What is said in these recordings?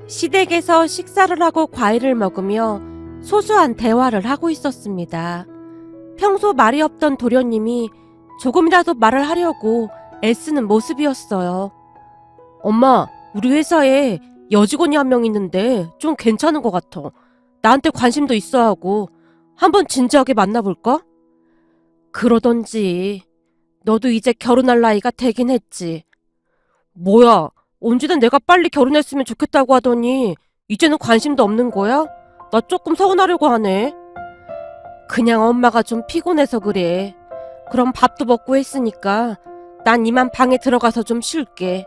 시댁에서 식사를 하고 과일을 먹으며 소소한 대화를 하고 있었습니다. 평소 말이 없던 도련님이 조금이라도 말을 하려고 애쓰는 모습이었어요. 엄마, 우리 회사에 여직원이 한 명 있는데 좀 괜찮은 것 같아. 나한테 관심도 있어 하고 한번 진지하게 만나볼까? 그러던지. 너도 이제 결혼할 나이가 되긴 했지. 뭐야, 언제든 내가 빨리 결혼했으면 좋겠다고 하더니 이제는 관심도 없는 거야? 나 조금 서운하려고 하네. 그냥 엄마가 좀 피곤해서 그래. 그럼 밥도 먹고 했으니까 난 이만 방에 들어가서 좀 쉴게.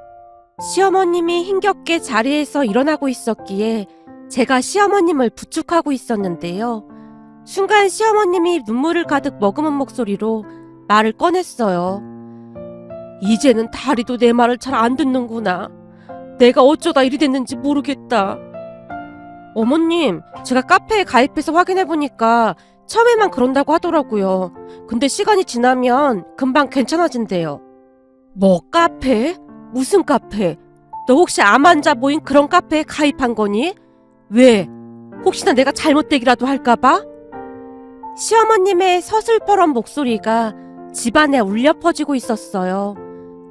시어머님이 힘겹게 자리에서 일어나고 있었기에 제가 시어머님을 부축하고 있었는데요. 순간 시어머님이 눈물을 가득 머금은 목소리로 말을 꺼냈어요. 이제는 다리도 내 말을 잘 안 듣는구나. 내가 어쩌다 이리 됐는지 모르겠다. 어머님, 제가 카페에 가입해서 확인해보니까 처음에만 그런다고 하더라고요. 근데 시간이 지나면 금방 괜찮아진대요. 뭐 카페? 무슨 카페? 너 혹시 암 환자 모인 그런 카페에 가입한 거니? 왜? 혹시나 내가 잘못되기라도 할까봐? 시어머님의 서슬퍼런 목소리가 집안에 울려 퍼지고 있었어요.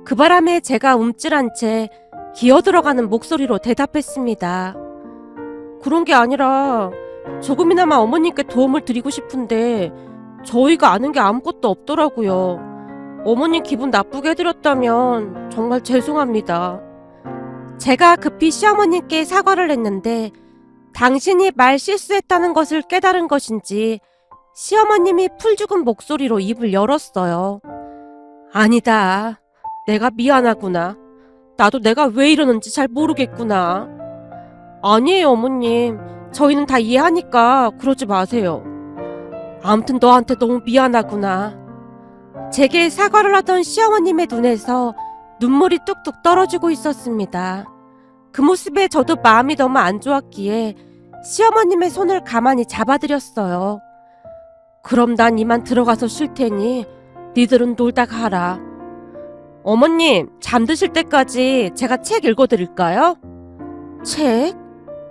그 바람에 제가 움찔한 채 기어들어가는 목소리로 대답했습니다. 그런 게 아니라 조금이나마 어머님께 도움을 드리고 싶은데 저희가 아는 게 아무것도 없더라고요. 어머님 기분 나쁘게 해드렸다면 정말 죄송합니다. 제가 급히 시어머님께 사과를 했는데 당신이 말 실수했다는 것을 깨달은 것인지 시어머님이 풀죽은 목소리로 입을 열었어요. 아니다. 내가 미안하구나. 나도 내가 왜 이러는지 잘 모르겠구나. 아니에요, 어머님. 저희는 다 이해하니까 그러지 마세요. 아무튼 너한테 너무 미안하구나. 제게 사과를 하던 시어머님의 눈에서 눈물이 뚝뚝 떨어지고 있었습니다. 그 모습에 저도 마음이 너무 안 좋았기에 시어머님의 손을 가만히 잡아드렸어요. 그럼 난 이만 들어가서 쉴 테니 니들은 놀다 가라. 어머님, 잠드실 때까지 제가 책 읽어드릴까요? 책?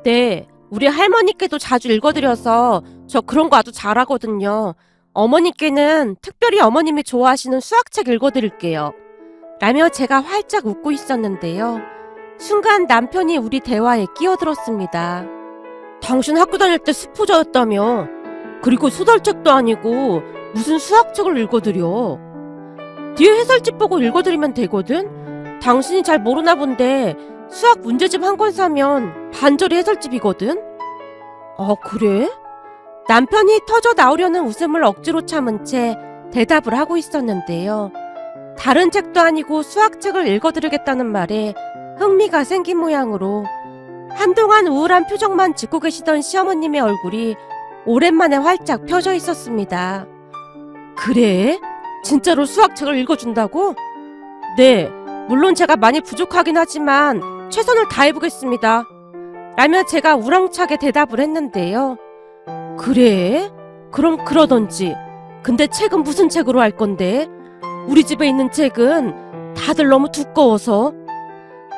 네, 우리 할머니께도 자주 읽어드려서 저 그런 거 아주 잘하거든요. 어머니께는 특별히 어머님이 좋아하시는 수학책 읽어드릴게요. 라며 제가 활짝 웃고 있었는데요. 순간 남편이 우리 대화에 끼어들었습니다. 당신 학교 다닐 때 수포자였다며. 그리고 소설책도 아니고 무슨 수학책을 읽어드려. 뒤에 해설집 보고 읽어드리면 되거든? 당신이 잘 모르나 본데 수학 문제집 한 권 사면 반절이 해설집이거든? 아, 그래? 남편이 터져 나오려는 웃음을 억지로 참은 채 대답을 하고 있었는데요. 다른 책도 아니고 수학책을 읽어드리겠다는 말에 흥미가 생긴 모양으로 한동안 우울한 표정만 짓고 계시던 시어머님의 얼굴이 오랜만에 활짝 펴져 있었습니다. 그래? 진짜로 수학책을 읽어준다고? 네, 물론 제가 많이 부족하긴 하지만 최선을 다해보겠습니다. 라며 제가 우렁차게 대답을 했는데요. 그래? 그럼 그러던지. 근데 책은 무슨 책으로 할 건데? 우리 집에 있는 책은 다들 너무 두꺼워서.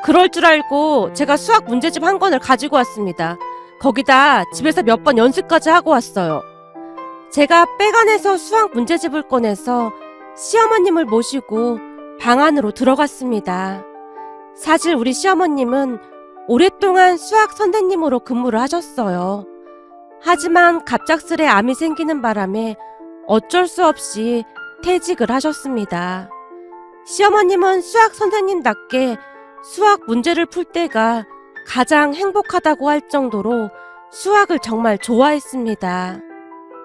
그럴 줄 알고 제가 수학 문제집 한 권을 가지고 왔습니다. 거기다 집에서 몇 번 연습까지 하고 왔어요. 제가 백 안에서 수학 문제집을 꺼내서 시어머님을 모시고 방 안으로 들어갔습니다. 사실 우리 시어머님은 오랫동안 수학 선생님으로 근무를 하셨어요. 하지만 갑작스레 암이 생기는 바람에 어쩔 수 없이 퇴직을 하셨습니다. 시어머님은 수학 선생님답게 수학 문제를 풀 때가 가장 행복하다고 할 정도로 수학을 정말 좋아했습니다.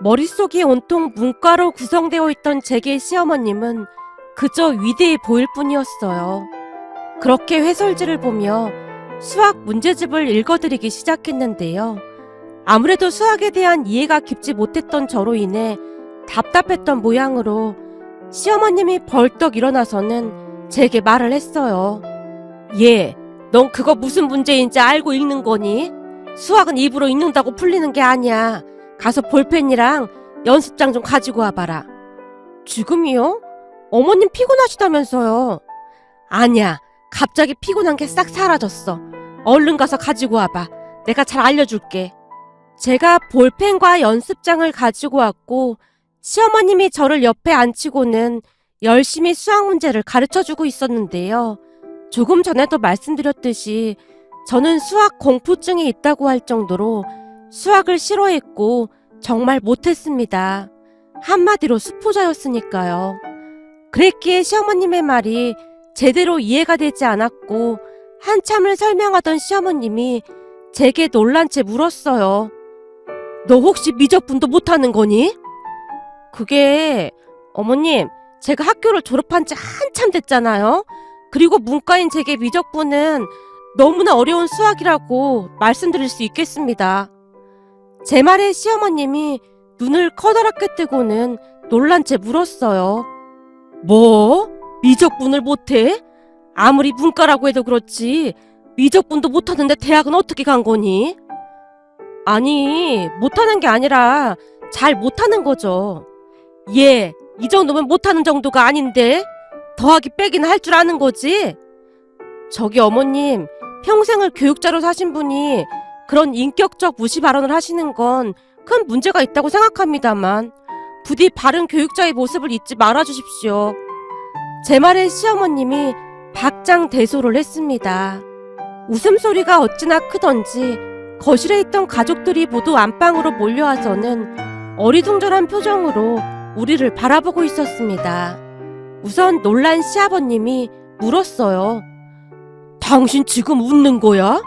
머릿속이 온통 문과로 구성되어 있던 제게 시어머님은 그저 위대해 보일 뿐이었어요. 그렇게 회설지를 보며 수학 문제집을 읽어드리기 시작했는데요. 아무래도 수학에 대한 이해가 깊지 못했던 저로 인해 답답했던 모양으로 시어머님이 벌떡 일어나서는 제게 말을 했어요. 얘, 넌 그거 무슨 문제인지 알고 읽는 거니? 수학은 입으로 읽는다고 풀리는 게 아니야. 가서 볼펜이랑 연습장 좀 가지고 와봐라. 지금이요? 어머님 피곤하시다면서요. 아니야, 갑자기 피곤한 게 싹 사라졌어. 얼른 가서 가지고 와봐. 내가 잘 알려줄게. 제가 볼펜과 연습장을 가지고 왔고 시어머님이 저를 옆에 앉히고는 열심히 수학 문제를 가르쳐주고 있었는데요. 조금 전에도 말씀드렸듯이 저는 수학 공포증이 있다고 할 정도로 수학을 싫어했고 정말 못했습니다. 한마디로 수포자였으니까요. 그랬기에 시어머님의 말이 제대로 이해가 되지 않았고 한참을 설명하던 시어머님이 제게 놀란 채 물었어요. 너 혹시 미적분도 못하는 거니? 그게 어머님, 제가 학교를 졸업한 지 한참 됐잖아요. 그리고 문과인 제게 미적분은 너무나 어려운 수학이라고 말씀드릴 수 있겠습니다. 제 말에 시어머님이 눈을 커다랗게 뜨고는 놀란 채 물었어요. 뭐? 미적분을 못해? 아무리 문과라고 해도 그렇지 미적분도 못하는데 대학은 어떻게 간 거니? 아니, 못하는 게 아니라 잘 못하는 거죠. 예, 이 정도면 못하는 정도가 아닌데 더하기 빼기는 할 줄 아는 거지? 저기 어머님, 평생을 교육자로 사신 분이 그런 인격적 무시 발언을 하시는 건 큰 문제가 있다고 생각합니다만 부디 바른 교육자의 모습을 잊지 말아주십시오. 제 말에 시어머님이 박장대소를 했습니다. 웃음소리가 어찌나 크던지 거실에 있던 가족들이 모두 안방으로 몰려와서는 어리둥절한 표정으로 우리를 바라보고 있었습니다. 우선 놀란 시아버님이 물었어요. 당신 지금 웃는 거야?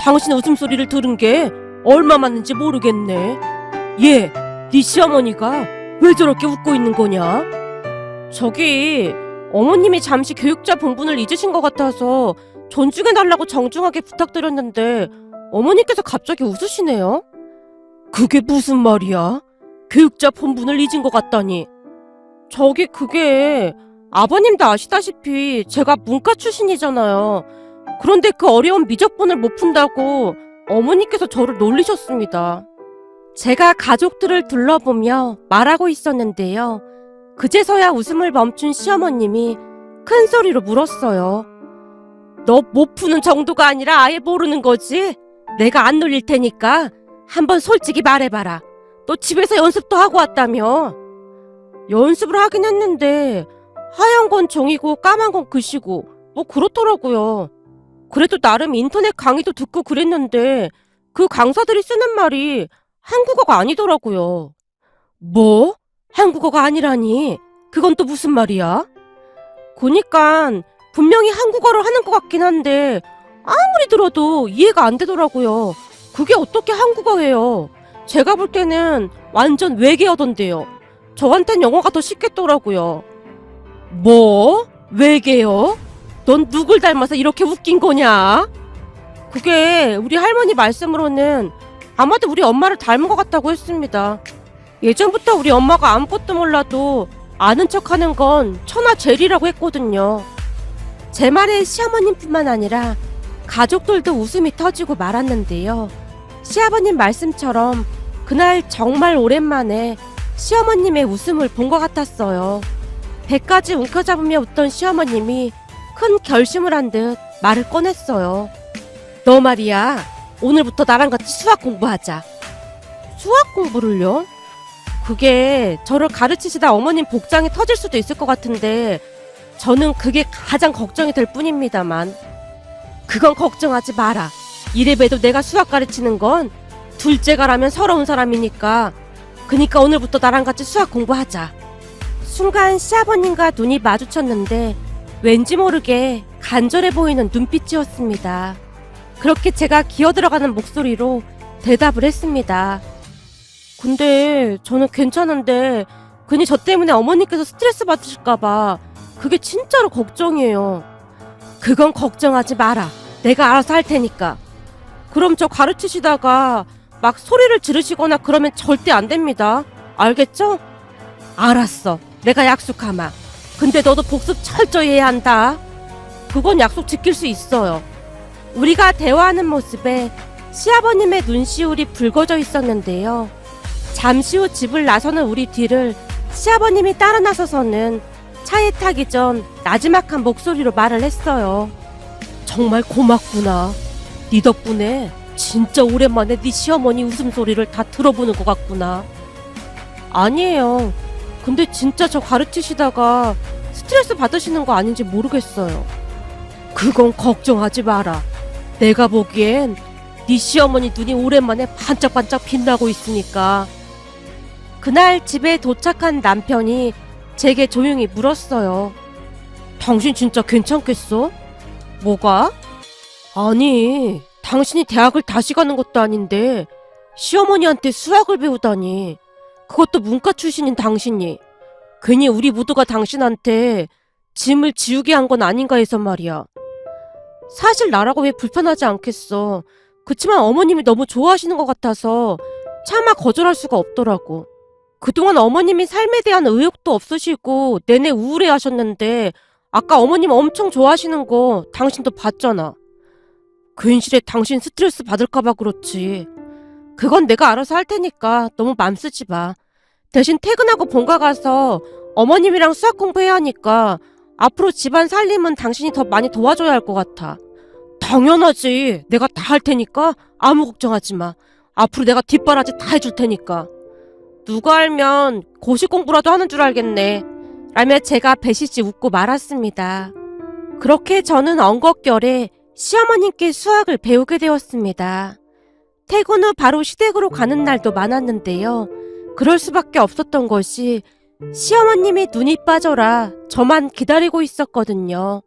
당신 웃음소리를 들은 게 얼마 맞는지 모르겠네. 얘, 네 시어머니가 왜 저렇게 웃고 있는 거냐? 저기 어머님이 잠시 교육자 본분을 잊으신 것 같아서 존중해달라고 정중하게 부탁드렸는데 어머니께서 갑자기 웃으시네요. 그게 무슨 말이야? 교육자 본분을 잊은 것 같다니. 저기 그게 아버님도 아시다시피 제가 문과 출신이잖아요. 그런데 그 어려운 미적분을 못 푼다고 어머니께서 저를 놀리셨습니다. 제가 가족들을 둘러보며 말하고 있었는데요. 그제서야 웃음을 멈춘 시어머님이 큰 소리로 물었어요. 너 못 푸는 정도가 아니라 아예 모르는 거지? 내가 안 놀릴 테니까 한번 솔직히 말해봐라. 너 집에서 연습도 하고 왔다며? 연습을 하긴 했는데 하얀 건 종이고 까만 건 글씨고 뭐 그렇더라고요. 그래도 나름 인터넷 강의도 듣고 그랬는데 그 강사들이 쓰는 말이 한국어가 아니더라고요. 뭐? 한국어가 아니라니? 그건 또 무슨 말이야? 그니깐 분명히 한국어를 하는 것 같긴 한데 아무리 들어도 이해가 안 되더라고요. 그게 어떻게 한국어예요? 제가 볼 때는 완전 외계어던데요. 저한텐 영어가 더 쉽겠더라고요. 뭐? 외계어? 넌 누굴 닮아서 이렇게 웃긴 거냐? 그게 우리 할머니 말씀으로는 아마도 우리 엄마를 닮은 것 같다고 했습니다. 예전부터 우리 엄마가 아무것도 몰라도 아는 척하는 건 천하제일이라고 했거든요. 제 말에 시어머님뿐만 아니라 가족들도 웃음이 터지고 말았는데요. 시아버님 말씀처럼 그날 정말 오랜만에 시어머님의 웃음을 본 것 같았어요. 배까지 움켜잡으며 웃던 시어머님이 큰 결심을 한 듯 말을 꺼냈어요. 너 말이야, 오늘부터 나랑 같이 수학 공부하자. 수학 공부를요? 그게 저를 가르치시다 어머님 복장이 터질 수도 있을 것 같은데 저는 그게 가장 걱정이 될 뿐입니다만. 그건 걱정하지 마라. 이래봬도 내가 수학 가르치는 건 둘째가라면 서러운 사람이니까. 그니까 오늘부터 나랑 같이 수학 공부하자. 순간 시아버님과 눈이 마주쳤는데 왠지 모르게 간절해 보이는 눈빛이었습니다. 그렇게 제가 기어들어가는 목소리로 대답을 했습니다. 근데 저는 괜찮은데 괜히 저 때문에 어머니께서 스트레스 받으실까봐 그게 진짜로 걱정이에요. 그건 걱정하지 마라. 내가 알아서 할 테니까. 그럼 저 가르치시다가 막 소리를 지르시거나 그러면 절대 안 됩니다. 알겠죠? 알았어. 내가 약속하마. 근데 너도 복습 철저히 해야 한다. 그건 약속 지킬 수 있어요. 우리가 대화하는 모습에 시아버님의 눈시울이 붉어져 있었는데요. 잠시 후 집을 나서는 우리 뒤를 시아버님이 따라 나서서는 차에 타기 전 나지막한 목소리로 말을 했어요. 정말 고맙구나. 네 덕분에 진짜 오랜만에 네 시어머니 웃음소리를 다 들어보는 것 같구나. 아니에요. 근데 진짜 저 가르치시다가 스트레스 받으시는 거 아닌지 모르겠어요. 그건 걱정하지 마라. 내가 보기엔 네 시어머니 눈이 오랜만에 반짝반짝 빛나고 있으니까. 그날 집에 도착한 남편이 제게 조용히 물었어요. 당신 진짜 괜찮겠어? 뭐가? 아니, 당신이 대학을 다시 가는 것도 아닌데 시어머니한테 수학을 배우다니. 그것도 문과 출신인 당신이. 괜히 우리 모두가 당신한테 짐을 지우게 한 건 아닌가 해서 말이야. 사실 나라고 왜 불편하지 않겠어. 그치만 어머님이 너무 좋아하시는 것 같아서 차마 거절할 수가 없더라고. 그동안 어머님이 삶에 대한 의욕도 없으시고 내내 우울해하셨는데 아까 어머님 엄청 좋아하시는 거 당신도 봤잖아. 괜시레 당신 스트레스 받을까봐 그렇지. 그건 내가 알아서 할 테니까 너무 맘 쓰지 마. 대신 퇴근하고 본가 가서 어머님이랑 수학 공부해야 하니까 앞으로 집안 살림은 당신이 더 많이 도와줘야 할 것 같아. 당연하지. 내가 다 할 테니까 아무 걱정하지 마. 앞으로 내가 뒷바라지 다 해줄 테니까. 누가 알면 고시 공부라도 하는 줄 알겠네. 라며 제가 배시지 웃고 말았습니다. 그렇게 저는 엉겁결에 시어머님께 수학을 배우게 되었습니다. 퇴근 후 바로 시댁으로 가는 날도 많았는데요. 그럴 수밖에 없었던 것이 시어머님이 눈이 빠져라 저만 기다리고 있었거든요.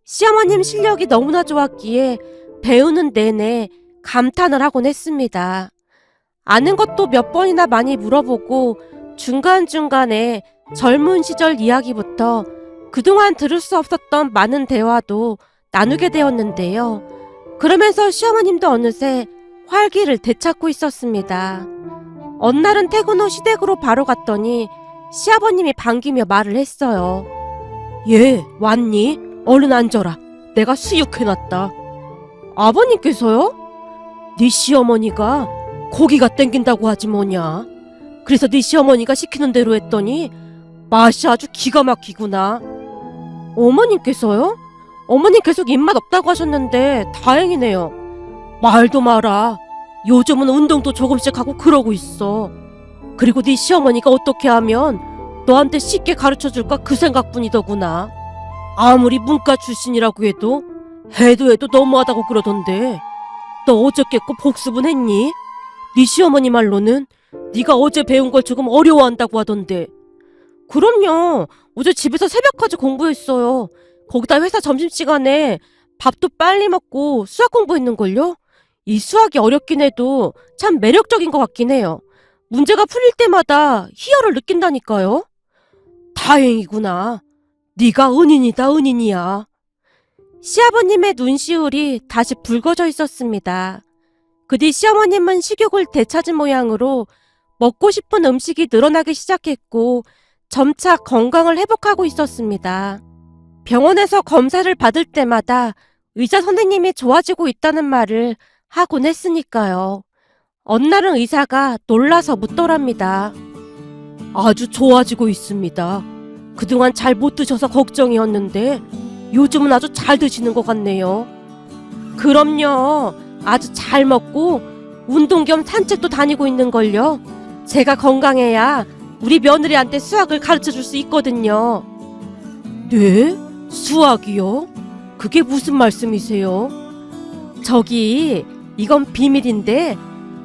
시어머님 실력이 너무나 좋았기에 배우는 내내 감탄을 하곤 했습니다. 아는 것도 몇 번이나 많이 물어보고 중간중간에 젊은 시절 이야기부터 그동안 들을 수 없었던 많은 대화도 나누게 되었는데요. 그러면서 시어머님도 어느새 활기를 되찾고 있었습니다. 어느 날은 퇴근 후 시댁으로 바로 갔더니 시아버님이 반기며 말을 했어요. 예, 왔니? 얼른 앉아라. 내가 수육해놨다. 아버님께서요? 네 시어머니가 고기가 땡긴다고 하지 뭐냐. 그래서 네 시어머니가 시키는 대로 했더니 맛이 아주 기가 막히구나. 어머님께서요? 어머님 계속 입맛 없다고 하셨는데 다행이네요. 말도 마라. 요즘은 운동도 조금씩 하고 그러고 있어. 그리고 네 시어머니가 어떻게 하면 너한테 쉽게 가르쳐줄까 그 생각뿐이더구나. 아무리 문과 출신이라고 해도 너무하다고 그러던데. 너 어저께 거 복습은 했니? 네 시어머니 말로는 네가 어제 배운 걸 조금 어려워한다고 하던데. 그럼요. 어제 집에서 새벽까지 공부했어요. 거기다 회사 점심시간에 밥도 빨리 먹고 수학 공부했는걸요? 이 수학이 어렵긴 해도 참 매력적인 것 같긴 해요. 문제가 풀릴 때마다 희열을 느낀다니까요. 다행이구나. 네가 은인이다, 은인이야. 시아버님의 눈시울이 다시 붉어져 있었습니다. 그 뒤 시어머님은 식욕을 되찾은 모양으로 먹고 싶은 음식이 늘어나기 시작했고 점차 건강을 회복하고 있었습니다. 병원에서 검사를 받을 때마다 의사 선생님이 좋아지고 있다는 말을 하곤 했으니까요. 어느 날은 의사가 놀라서 묻더랍니다. 아주 좋아지고 있습니다. 그동안 잘 못 드셔서 걱정이었는데 요즘은 아주 잘 드시는 것 같네요. 그럼요. 아주 잘 먹고 운동 겸 산책도 다니고 있는걸요. 제가 건강해야 우리 며느리한테 수학을 가르쳐줄 수 있거든요. 네? 수학이요? 그게 무슨 말씀이세요? 저기 이건 비밀인데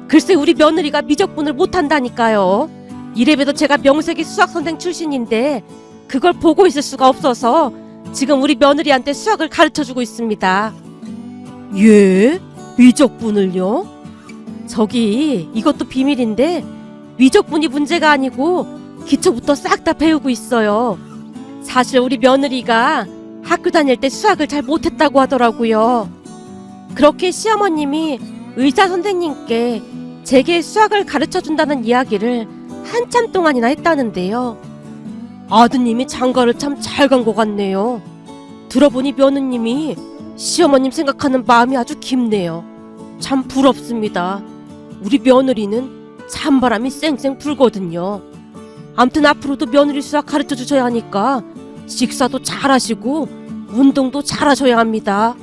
글쎄 우리 며느리가 미적분을 못한다니까요. 이래봬도 제가 명색이 수학선생 출신인데 그걸 보고 있을 수가 없어서 지금 우리 며느리한테 수학을 가르쳐주고 있습니다. 예? 미적분을요? 저기 이것도 비밀인데 미적분이 문제가 아니고 기초부터 싹 다 배우고 있어요. 사실 우리 며느리가 학교 다닐 때 수학을 잘 못했다고 하더라고요. 그렇게 시어머님이 의사 선생님께 제게 수학을 가르쳐준다는 이야기를 한참 동안이나 했다는데요. 아드님이 장가를 참 잘 간 것 같네요. 들어보니 며느님이 시어머님 생각하는 마음이 아주 깊네요. 참 부럽습니다. 우리 며느리는 찬바람이 쌩쌩 불거든요. 암튼 앞으로도 며느리 수학 가르쳐 주셔야 하니까 식사도 잘하시고 운동도 잘하셔야 합니다.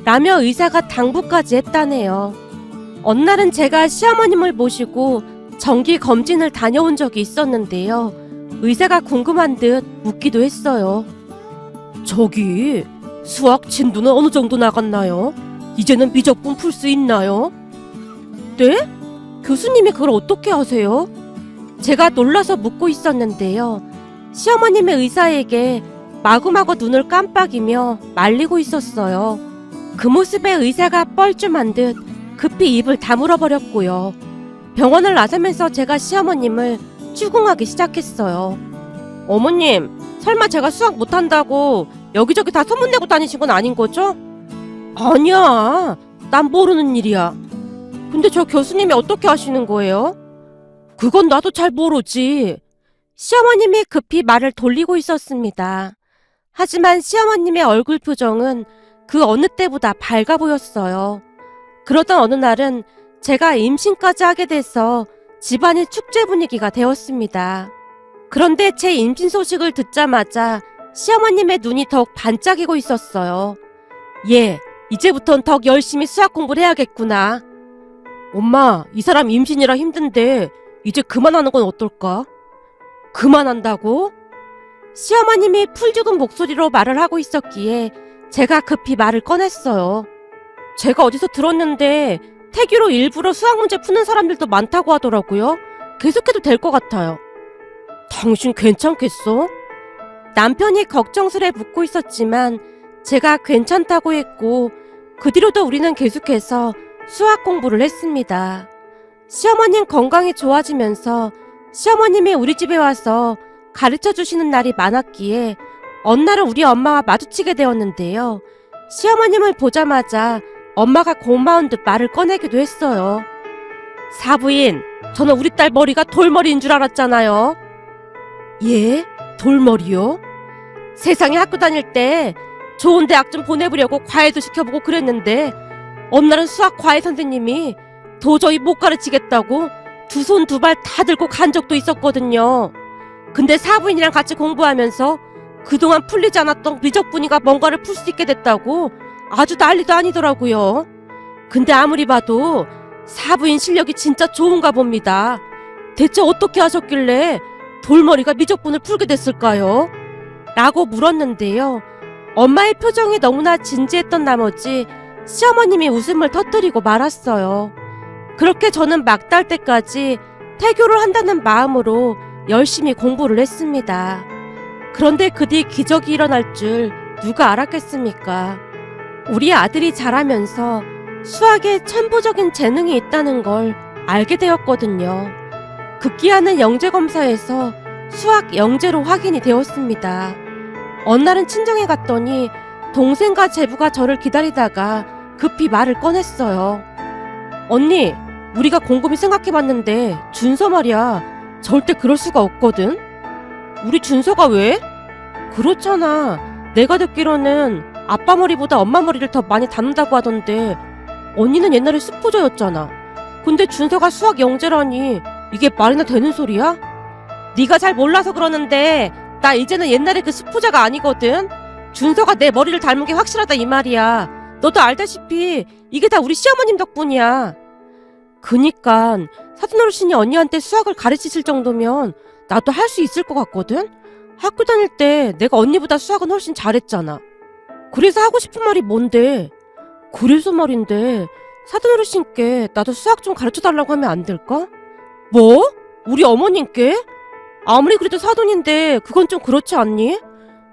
라며 의사가 당부까지 했다네요. 어느 날은 제가 시어머님을 모시고 정기 검진을 다녀온 적이 있었는데요. 의사가 궁금한 듯 묻기도 했어요. 저기, 수학 진도는 어느 정도 나갔나요? 이제는 미적분 풀 수 있나요? 네? 교수님이 그걸 어떻게 아세요? 제가 놀라서 묻고 있었는데요. 시어머님의 의사에게 마구마구 눈을 깜빡이며 말리고 있었어요. 그 모습에 의사가 뻘쭘한 듯 급히 입을 다물어 버렸고요. 병원을 나서면서 제가 시어머님을 추궁하기 시작했어요. 어머님, 설마 제가 수학 못한다고 여기저기 다 소문내고 다니신 건 아닌 거죠? 아니야, 난 모르는 일이야. 근데 저 교수님이 어떻게 아시는 거예요? 그건 나도 잘 모르지. 시어머님이 급히 말을 돌리고 있었습니다. 하지만 시어머님의 얼굴 표정은 그 어느 때보다 밝아 보였어요. 그러던 어느 날은 제가 임신까지 하게 돼서 집안이 축제 분위기가 되었습니다. 그런데 제 임신 소식을 듣자마자 시어머님의 눈이 더욱 반짝이고 있었어요. 이제부턴 더 열심히 수학 공부를 해야겠구나. 엄마, 이 사람 임신이라 힘든데 이제 그만하는 건 어떨까? 그만한다고? 시어머님이 풀죽은 목소리로 말을 하고 있었기에 제가 급히 말을 꺼냈어요. 제가 어디서 들었는데 태교로 일부러 수학 문제 푸는 사람들도 많다고 하더라고요. 계속해도 될 것 같아요. 당신 괜찮겠어? 남편이 걱정스레 묻고 있었지만 제가 괜찮다고 했고 그 뒤로도 우리는 계속해서 수학 공부를 했습니다. 시어머님 건강이 좋아지면서 시어머님이 우리 집에 와서 가르쳐 주시는 날이 많았기에 어느 날은 우리 엄마와 마주치게 되었는데요. 시어머님을 보자마자 엄마가 고마운 듯 말을 꺼내기도 했어요. 사부인, 저는 우리 딸 머리가 돌머리인 줄 알았잖아요. 예? 돌머리요? 세상에 학교 다닐 때 좋은 대학 좀 보내보려고 과외도 시켜보고 그랬는데 어느 날은 수학 과외 선생님이 도저히 못 가르치겠다고 두 손 두 발 다 들고 간 적도 있었거든요. 근데 사부인이랑 같이 공부하면서 그동안 풀리지 않았던 미적분이가 뭔가를 풀 수 있게 됐다고 아주 난리도 아니더라고요. 근데 아무리 봐도 사부인 실력이 진짜 좋은가 봅니다. 대체 어떻게 하셨길래 돌머리가 미적분을 풀게 됐을까요? 라고 물었는데요. 엄마의 표정이 너무나 진지했던 나머지 시어머님이 웃음을 터뜨리고 말았어요. 그렇게 저는 막달 때까지 태교를 한다는 마음으로 열심히 공부를 했습니다. 그런데 그 뒤 기적이 일어날 줄 누가 알았겠습니까? 우리 아들이 자라면서 수학에 천부적인 재능이 있다는 걸 알게 되었거든요. 급기야는 영재검사에서 수학 영재로 확인이 되었습니다. 어느 날은 친정에 갔더니 동생과 제부가 저를 기다리다가 급히 말을 꺼냈어요. 언니, 우리가 곰곰이 생각해봤는데 준서 말이야. 절대 그럴 수가 없거든. 우리 준서가 왜? 그렇잖아. 내가 듣기로는 아빠 머리보다 엄마 머리를 더 많이 닮는다고 하던데 언니는 옛날에 수포자였잖아. 근데 준서가 수학 영재라니 이게 말이나 되는 소리야? 네가 잘 몰라서 그러는데 나 이제는 옛날에 그 수포자가 아니거든. 준서가 내 머리를 닮은 게 확실하다 이 말이야. 너도 알다시피 이게 다 우리 시어머님 덕분이야. 그니깐 사돈 어르신이 언니한테 수학을 가르치실 정도면 나도 할 수 있을 것 같거든? 학교 다닐 때 내가 언니보다 수학은 훨씬 잘했잖아. 그래서 하고 싶은 말이 뭔데? 그래서 말인데 사돈 어르신께 나도 수학 좀 가르쳐달라고 하면 안 될까? 뭐? 우리 어머님께? 아무리 그래도 사돈인데 그건 좀 그렇지 않니?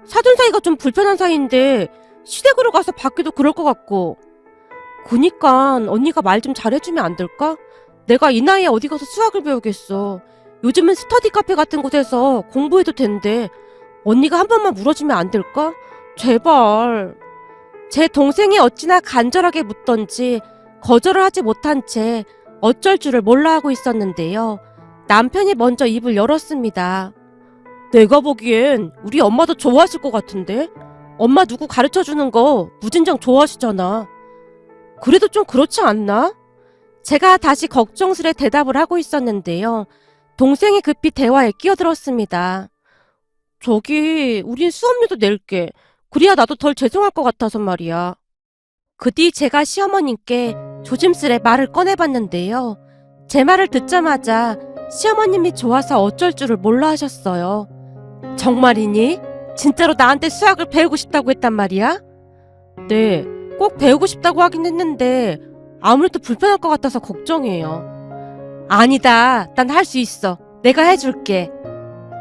사돈 사이가 좀 불편한 사이인데 시댁으로 가서 받기도 그럴 것 같고. 그니까 언니가 말 좀 잘해주면 안 될까? 내가 이 나이에 어디 가서 수학을 배우겠어. 요즘은 스터디 카페 같은 곳에서 공부해도 된대. 언니가 한 번만 물어주면 안 될까? 제발. 제 동생이 어찌나 간절하게 묻던지 거절을 하지 못한 채 어쩔 줄을 몰라 하고 있었는데요. 남편이 먼저 입을 열었습니다. 내가 보기엔 우리 엄마도 좋아하실 것 같은데? 엄마 누구 가르쳐주는 거 무진장 좋아하시잖아. 그래도 좀 그렇지 않나? 제가 다시 걱정스레 대답을 하고 있었는데요. 동생이 급히 대화에 끼어들었습니다. 저기 우린 수업료도 낼게. 그래야 나도 덜 죄송할 것 같아서 말이야. 그 뒤 제가 시어머님께 조심스레 말을 꺼내봤는데요. 제 말을 듣자마자 시어머님이 좋아서 어쩔 줄을 몰라 하셨어요. 정말이니? 진짜로 나한테 수학을 배우고 싶다고 했단 말이야? 네, 꼭 배우고 싶다고 하긴 했는데 아무래도 불편할 것 같아서 걱정이에요. 아니다, 난 할 수 있어. 내가 해줄게.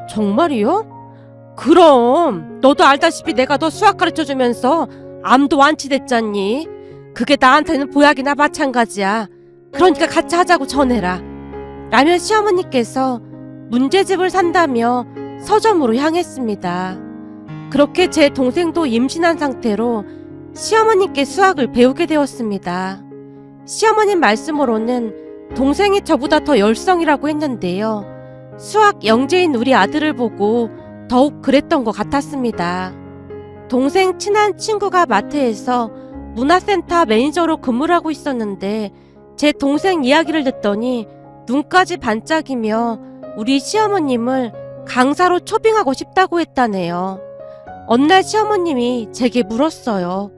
정말이요? 그럼 너도 알다시피 내가 너 수학 가르쳐주면서 암도 완치됐잖니. 그게 나한테는 보약이나 마찬가지야. 그러니까 같이 하자고 전해라. 라며 시어머니께서 문제집을 산다며 서점으로 향했습니다. 그렇게 제 동생도 임신한 상태로 시어머님께 수학을 배우게 되었습니다. 시어머님 말씀으로는 동생이 저보다 더 열성이라고 했는데요. 수학 영재인 우리 아들을 보고 더욱 그랬던 것 같았습니다. 동생 친한 친구가 마트에서 문화센터 매니저로 근무를 하고 있었는데 제 동생 이야기를 듣더니 눈까지 반짝이며 우리 시어머님을 강사로 초빙하고 싶다고 했다네요. 어느 날 시어머님이 제게 물었어요.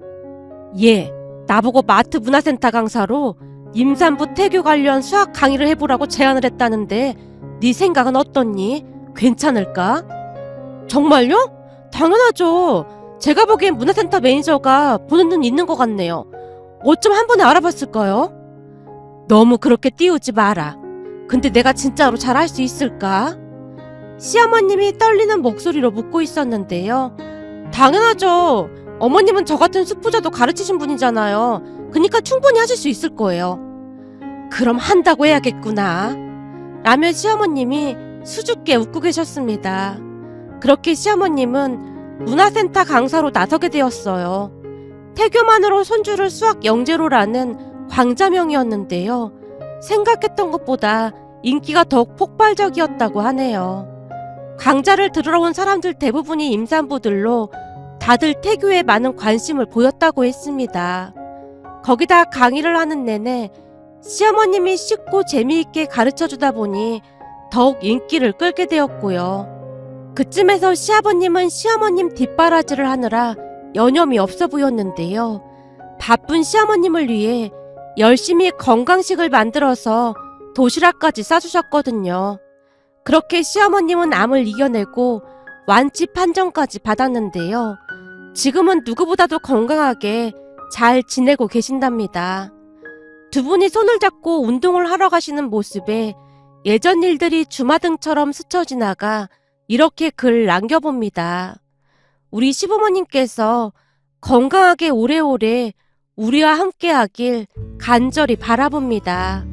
얘, 나보고 마트 문화센터 강사로 임산부 태교 관련 수학 강의를 해보라고 제안을 했다는데 네 생각은 어떻니? 괜찮을까? 정말요? 당연하죠. 제가 보기엔 문화센터 매니저가 보는 눈 있는 것 같네요. 어쩜 한 번에 알아봤을까요? 너무 그렇게 띄우지 마라. 근데 내가 진짜로 잘할 수 있을까? 시어머님이 떨리는 목소리로 묻고 있었는데요. 당연하죠. 어머님은 저 같은 수포자도 가르치신 분이잖아요. 그러니까 충분히 하실 수 있을 거예요. 그럼 한다고 해야겠구나. 라며 시어머님이 수줍게 웃고 계셨습니다. 그렇게 시어머님은 문화센터 강사로 나서게 되었어요. 태교만으로 손주를 수학 영재로라는 광자명이었는데요. 생각했던 것보다 인기가 더욱 폭발적이었다고 하네요. 강좌를 들으러 온 사람들 대부분이 임산부들로 다들 태교에 많은 관심을 보였다고 했습니다. 거기다 강의를 하는 내내 시어머님이 쉽고 재미있게 가르쳐주다 보니 더욱 인기를 끌게 되었고요. 그쯤에서 시아버님은 시어머님 뒷바라지를 하느라 여념이 없어 보였는데요. 바쁜 시어머님을 위해 열심히 건강식을 만들어서 도시락까지 싸주셨거든요. 그렇게 시어머님은 암을 이겨내고 완치 판정까지 받았는데요. 지금은 누구보다도 건강하게 잘 지내고 계신답니다. 두 분이 손을 잡고 운동을 하러 가시는 모습에 예전 일들이 주마등처럼 스쳐 지나가 이렇게 글 남겨봅니다. 우리 시부모님께서 건강하게 오래오래 우리와 함께하길 간절히 바라봅니다.